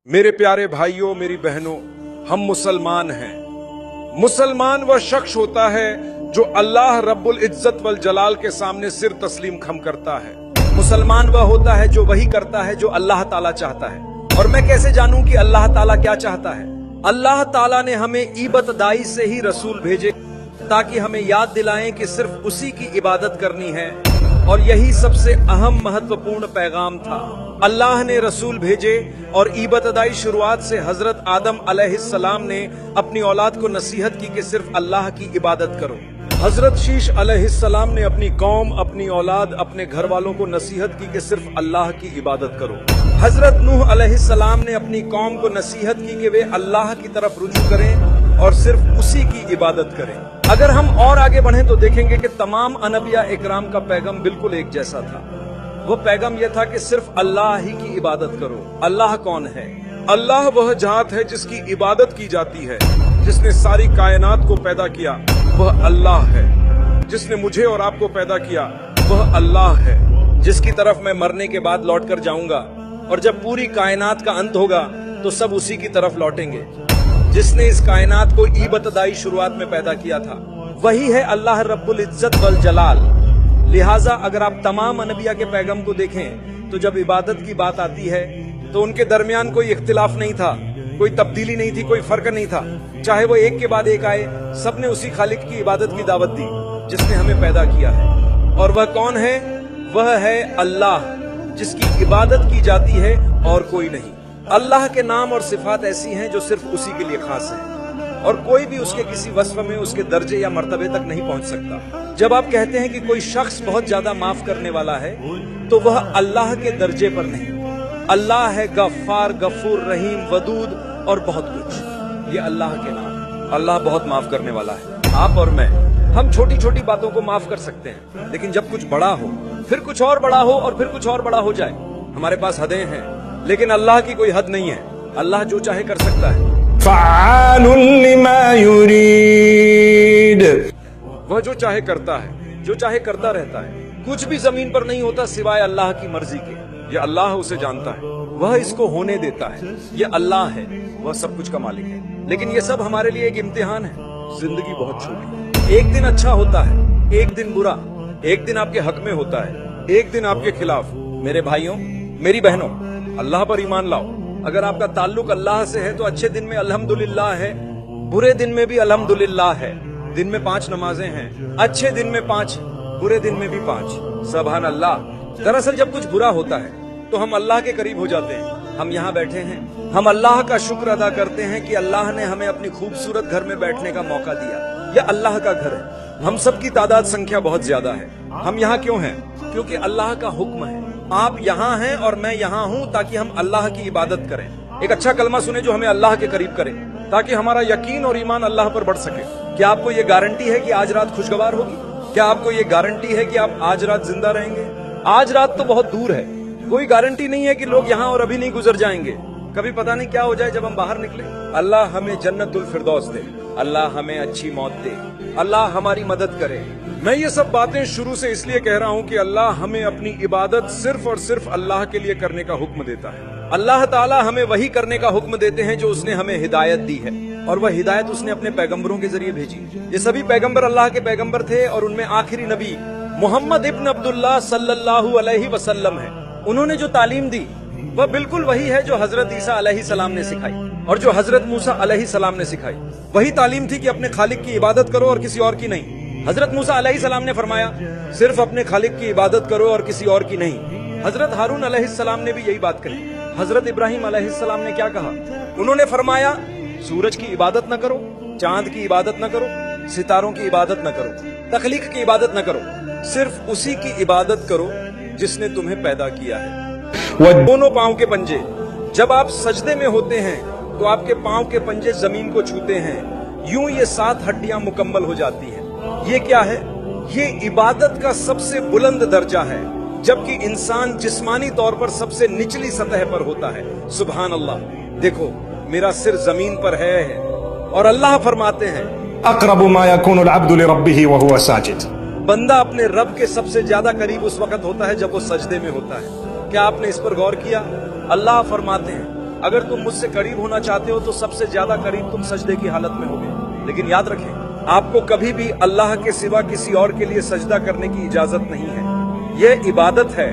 मेरे प्यारे भाइयों, मेरी बहनों, हम मुसलमान हैं। मुसलमान वह शख्स होता है जो अल्लाह रब्बुल इज्जत वल जलाल के सामने सिर तस्लीम खम करता है। मुसलमान वह होता है जो वही करता है जो अल्लाह ताला चाहता है। और मैं कैसे जानूं कि अल्लाह ताला क्या चाहता है? अल्लाह ताला ने हमें इबतदाई से ही रसूल भेजे ताकि हमें याद दिलाएं कि सिर्फ उसी की इबादत करनी है, और यही सबसे अहम महत्वपूर्ण पैगाम था। अल्लाह ने रसूल भेजे और इबतदाई शुरुआत से हजरत आदम अलैहिस्सलाम ने अपनी औलाद को नसीहत की कि सिर्फ अल्लाह की इबादत करो। हजरत शीश अलैहिस्सलाम ने अपनी कौम, अपनी औलाद, अपने घर वालों को नसीहत की कि सिर्फ अल्लाह की इबादत करो। हजरत नूह अलैहिस्सलाम ने अपनी कौम को नसीहत की कि वे अल्लाह की तरफ रुजू करें और सिर्फ उसी की इबादत करें। अगर हम और आगे बढ़ें तो देखेंगे कि तमाम अनबिया इकराम का पैगाम बिल्कुल एक जैसा था। वो पैगाम यह था कि सिर्फ अल्लाह ही की इबादत करो। अल्लाह कौन है? अल्लाह वह जात है जिसकी इबादत की जाती है, जिसने सारी कायनात को पैदा किया वह अल्लाह है। जिसने मुझे और आपको पैदा किया वह अल्लाह है। जिसकी तरफ मैं मरने के बाद लौट कर जाऊंगा, और जब पूरी कायनात का अंत होगा तो सब उसी की तरफ लौटेंगे। जिसने इस कायनात को इबतदाई शुरुआत में पैदा किया था वही है अल्लाह रब्बुल इज्जत वल जलाल। लिहाजा अगर आप तमाम अनबिया के पैगाम को देखें तो जब इबादत की बात आती है तो उनके दरमियान कोई इख्तिलाफ नहीं था, कोई तब्दीली नहीं थी, कोई फर्क नहीं था। चाहे वो एक के बाद एक आए, सबने उसी खालिक की इबादत की दावत दी जिसने हमें पैदा किया है। और वह कौन है? वह है अल्लाह, जिसकी इबादत की जाती है और कोई नहीं। अल्लाह के नाम और सिफात ऐसी हैं जो सिर्फ उसी के लिए खास है, और कोई भी उसके किसी वस्फ में उसके दर्जे या मर्तबे तक नहीं पहुंच सकता। जब आप कहते हैं कि कोई शख्स बहुत ज्यादा माफ करने वाला है तो वह अल्लाह के दर्जे पर नहीं। अल्लाह है गफ्फार, गफूर, रहीम, वदूद और बहुत कुछ। ये अल्लाह के नाम। अल्लाह बहुत माफ करने वाला है। आप और मैं, हम छोटी छोटी बातों को माफ कर सकते हैं, लेकिन जब कुछ बड़ा हो, फिर कुछ और बड़ा हो, और फिर कुछ और बड़ा हो जाए, हमारे पास हदें हैं, लेकिन अल्लाह की कोई हद नहीं है। अल्लाह जो चाहे कर सकता है। फ़अालुन लिमा युरीद। वह जो चाहे करता है, जो चाहे करता रहता है। कुछ भी जमीन पर नहीं होता सिवाय अल्लाह की मर्जी के। यह अल्लाह उसे जानता है। वह इसको होने देता है। ये अल्लाह है, वह सब कुछ का मालिक है। लेकिन ये सब हमारे लिए एक इम्तिहान है। जिंदगी बहुत छोटी है। एक दिन अच्छा होता है, एक दिन बुरा, एक दिन आपके हक में होता है, एक दिन आपके खिलाफ। मेरे भाइयों, मेरी बहनों, अल्लाह पर ईमान लाओ। अगर आपका ताल्लुक अल्लाह से है तो अच्छे दिन में अल्हम्दुलिल्लाह है, बुरे दिन में भी अल्हम्दुलिल्लाह है। दिन में 5 नमाजें हैं, अच्छे दिन में 5, बुरे दिन में भी 5। सुभान अल्लाह। दरअसल जब कुछ बुरा होता है तो हम अल्लाह के करीब हो जाते हैं। हम यहाँ बैठे हैं, हम अल्लाह का शुक्र अदा करते हैं कि अल्लाह ने हमें अपनी खूबसूरत घर में बैठने का मौका दिया। यह अल्लाह का घर है। हम सबकी तादाद संख्या बहुत ज्यादा है। हम यहाँ क्यों हैं? क्योंकि अल्लाह का हुक्म है। आप यहाँ हैं और मैं यहाँ हूँ ताकि हम अल्लाह की इबादत करें। एक अच्छा कलमा सुने जो हमें अल्लाह के करीब करे, ताकि हमारा यकीन और ईमान अल्लाह पर बढ़ सके। क्या आपको ये गारंटी है कि आज रात खुशगवार होगी? क्या आपको ये गारंटी है कि आप आज रात जिंदा रहेंगे? आज रात तो बहुत दूर है। कोई गारंटी नहीं है कि लोग यहाँ और अभी नहीं गुजर जाएंगे। कभी पता नहीं क्या हो जाए जब हम बाहर निकले। अल्लाह हमें जन्नतुल फिरदौस दे, अल्लाह हमें अच्छी मौत दे, अल्लाह हमारी मदद करे। मैं ये सब बातें शुरू से इसलिए कह रहा हूँ कि अल्लाह हमें अपनी इबादत सिर्फ और सिर्फ अल्लाह के लिए करने का हुक्म देता है। अल्लाह ताला हमें वही करने का हुक्म देते हैं जो उसने हमें हिदायत दी है, और वह हिदायत उसने अपने पैगंबरों के जरिए भेजी। ये सभी पैगंबर अल्लाह के पैगंबर थे, और उनमें आखिरी नबी मोहम्मद इब्न अब्दुल्लाह सल्लल्लाहु अलैहि वसल्लम है। उन्होंने जो तालीम दी वह बिल्कुल वही है जो हजरत ईसा अलैहिस्सलाम ने सिखाई, और जो हजरत मूसा अलैहिस्सलाम ने सिखाई। वही तालीम थी कि अपने खालिक की इबादत करो और किसी और की नहीं। हजरत मूसा अलैहिस्सलाम ने फरमाया सिर्फ अपने खालिक की इबादत करो और किसी और की नहीं। हजरत हारून अलैहिस्सलाम ने भी यही बात कही। हजरत इब्राहिम अलैहिस्सलाम ने क्या कहा? उन्होंने फरमाया सूरज की इबादत न करो, चांद की इबादत न करो, सितारों की इबादत न करो, तखलीक की इबादत न करो, सिर्फ उसी की इबादत करो जिसने तुम्हें पैदा किया है। दोनों पांव के पंजे, जब आप सजदे में होते हैं तो आपके पांव के पंजे जमीन को छूते हैं, यूं ये 7 हड्डियां मुकम्मल हो जाती हैं। ये क्या है? ये इबादत का सबसे बुलंद दर्जा है, जबकि इंसान जिस्मानी तौर पर सबसे निचली सतह पर होता है। सुभान अल्लाह। देखो, मेरा सिर जमीन पर है, और अल्लाह फरमाते हैं अक़रबु मा यकूनुल अब्दु लिरब्बिही व हुवा साजिद। बंदा अपने रब के सबसे ज्यादा करीब उस वक्त होता है जब वो सजदे में होता है। क्या आपने इस पर गौर किया? अल्लाह फरमाते हैं अगर तुम मुझसे करीब होना चाहते हो तो सबसे ज्यादा करीब तुम सजदे की हालत में होगे। लेकिन याद रखें, आपको कभी भी अल्लाह के सिवा किसी और के लिए सजदा करने की इजाजत नहीं है। यह इबादत है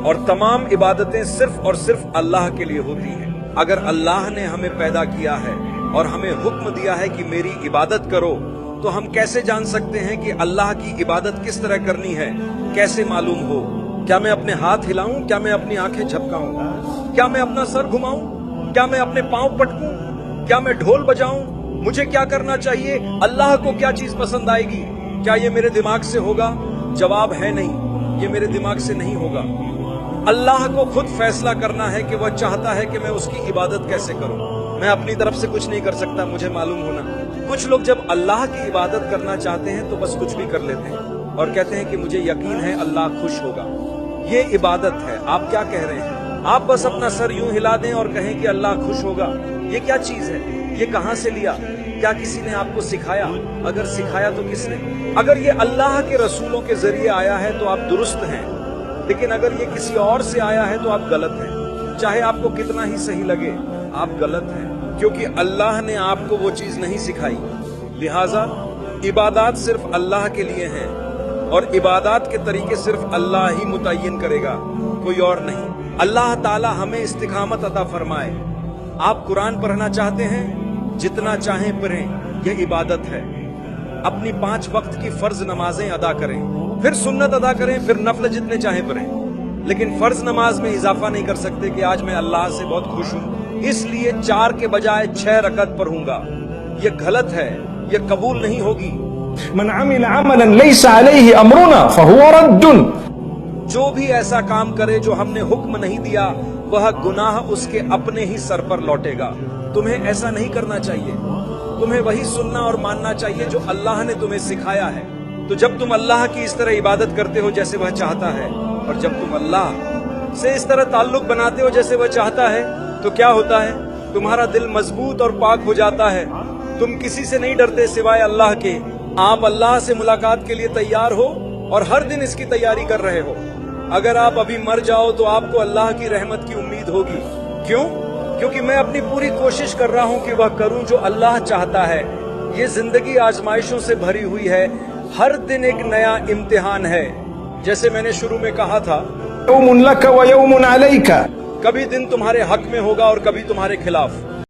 और तमाम इबादतें सिर्फ और सिर्फ अल्लाह के लिए होती हैं। अगर अल्लाह ने हमें पैदा किया है और हमें हुक्म दिया है कि मेरी इबादत करो, तो हम कैसे जान सकते हैं कि अल्लाह की इबादत किस तरह करनी है? कैसे मालूम हो? क्या मैं अपने हाथ हिलाऊं? क्या मैं अपनी आंखें झपकाऊं? क्या मैं अपना सर घुमाऊं? क्या मैं अपने पांव पटकूं? क्या मैं ढोल बजाऊं? मुझे क्या करना चाहिए? अल्लाह को क्या चीज पसंद आएगी? क्या ये मेरे दिमाग से होगा? जवाब है नहीं, ये मेरे दिमाग से नहीं होगा। अल्लाह को खुद फैसला करना है कि वह चाहता है कि मैं उसकी इबादत कैसे करूं। मैं अपनी तरफ से कुछ नहीं कर सकता, मुझे मालूम होना। कुछ लोग जब अल्लाह की इबादत करना चाहते हैं तो बस कुछ भी कर लेते हैं और कहते हैं कि मुझे यकीन है अल्लाह खुश होगा। ये इबादत है। आप क्या कह रहे हैं? आप बस अपना सर यूं हिला दें और कहें कि अल्लाह खुश होगा। ये क्या चीज है? ये कहां से लिया? क्या किसी ने आपको सिखाया? अगर सिखाया तो किसने? अगर ये अल्लाह के रसूलों के जरिए आया है तो आप दुरुस्त हैं, लेकिन अगर ये किसी और से आया है तो आप गलत हैं। चाहे आपको कितना ही सही लगे, आप गलत हैं, क्योंकि अल्लाह ने आपको वो चीज नहीं सिखाई। लिहाजा इबादत सिर्फ अल्लाह के लिए हैं और इबादत के तरीके सिर्फ अल्लाह ही मुतय्यन करेगा, कोई और नहीं। अल्लाह ताला हमें इस्तिकामत अता फरमाए। आप कुरान पढ़ना चाहते हैं, जितना चाहें पढ़ें, यह इबादत है। अपनी 5 वक्त की फर्ज नमाजें अदा करें, फिर सुन्नत अदा करें, फिर नफल जितने चाहें पढ़ें। लेकिन फर्ज नमाज में इजाफा नहीं कर सकते कि आज मैं अल्लाह से बहुत खुश हूं, इसलिए 4 के बजाय 6 रकत पढ़ूंगा। ये गलत है, ये कबूल नहीं होगी। मन अमिल अमलन लैसा अलैहि अमरुना फहुवा रद्दुन। जो भी ऐसा काम करे जो हमने हुक्म नहीं दिया, वह गुनाह उसके अपने ही सर पर लौटेगा। तुम्हें ऐसा नहीं करना चाहिए। तुम्हें वही सुनना और मानना चाहिए जो अल्लाह ने तुम्हें सिखाया है। तो जब तुम अल्लाह की इस तरह इबादत करते हो जैसे वह चाहता है, और जब तुम अल्लाह से इस तरह ताल्लुक बनाते हो जैसे वह चाहता है, तो क्या होता है? तुम्हारा दिल मजबूत और पाक हो जाता है। तुम किसी से नहीं डरते सिवाय अल्लाह के। आप अल्लाह से मुलाकात के लिए तैयार हो और हर दिन इसकी तैयारी कर रहे हो। अगर आप अभी मर जाओ तो आपको अल्लाह की रहमत की उम्मीद होगी। क्यों? क्योंकि मैं अपनी पूरी कोशिश कर रहा हूं कि वह करूं जो अल्लाह चाहता है। ये जिंदगी आजमाइशों से भरी हुई है, हर दिन एक नया इम्तिहान है। जैसे मैंने शुरू में कहा था, यौमुन लक व यौमुन अलैका। कभी दिन तुम्हारे हक में होगा और कभी तुम्हारे खिलाफ।